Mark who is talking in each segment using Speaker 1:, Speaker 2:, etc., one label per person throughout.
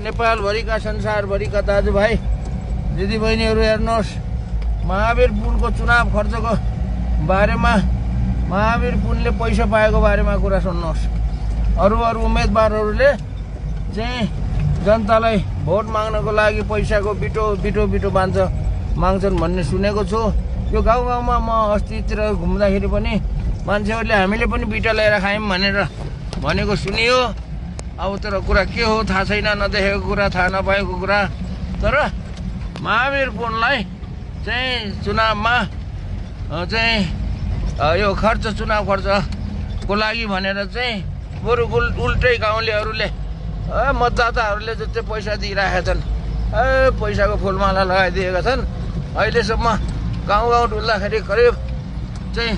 Speaker 1: नेपालभरिका संसारभरिका दाजुभाइ दिदीबहिनीहरू हेर्नुहोस्, महावीर पुलको चुनाव खर्चको बारेमा, महावीर पुलले पैसा पाएको बारेमा कुरा सुन्नुहोस्। अरू उम्मेदवारहरूले चाहिँ जनतालाई भोट माग्नको लागि पैसाको बिटो माग्छन् भन्ने सुनेको छु। यो गाउँमा म अस्तितिर घुम्दाखेरि पनि मान्छेहरूले हामीले पनि बिटा लिएर खायौँ भनेर भनेको सुनियो। अब तर कुरा के हो थाहा छैन, नदेखेको कुरा, थाहा नपाएको कुरा। तर महावीर पुललाई चाहिँ चुनावमा चाहिँ यो चुनाव खर्चको लागि भनेर चाहिँ बरु उल्टै गाउँलेहरूले मतदाताहरूले जस्तै पैसा दिइरहेका छन्। पैसाको फुलमाला लगाइदिएका छन्। अहिलेसम्म गाउँ डुल्दाखेरि करिब चाहिँ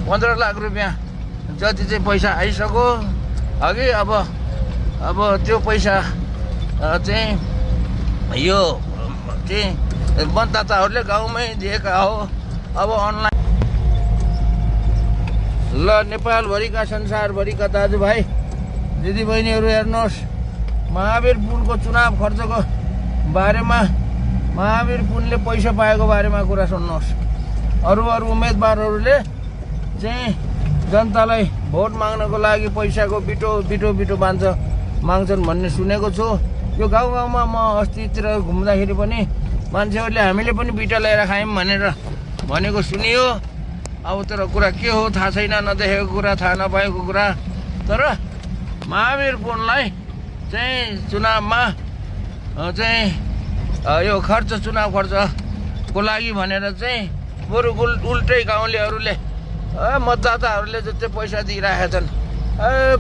Speaker 1: 15 लाख रुपियाँ जति चाहिँ पैसा आइसक्यो। अघि अब त्यो पैसा चाहिँ यो चाहिँ मतदाताहरूले गाउँमै दिएका हो। अब अनलाइन नेपालभरिका संसारभरिका दाजुभाइ दिदीबहिनीहरू हेर्नुहोस्, महावीर पुलको चुनाव खर्चको बारेमा, महावीर पुलले पैसा पाएको बारेमा कुरा सुन्नुहोस्। अरू उम्मेदवारहरूले चाहिँ जनतालाई भोट माग्नको लागि पैसाको बिटो माग्छन् भन्ने सुनेको छु। यो गाउँमा म अस्तितिर घुम्दाखेरि पनि मान्छेहरूले हामीले पनि बिटा लिएर खायौँ भनेर भनेको सुनियो। अब तर कुरा के हो थाहा छैन, नदेखेको कुरा, थाहा नपाएको कुरा। तर महावीर पुललाई चाहिँ चुनावमा चाहिँ यो चुनाव खर्चको लागि भनेर चाहिँ बरु उल्टै गाउँलेहरूले मतदाताहरूले जस्तै पैसा दिइरहेका छन्।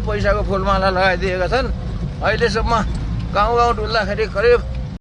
Speaker 1: पैसाको फुलमाला लगाइदिएका छन्। अहिलेसम्म गाउँ डुल्दाखेरि करिब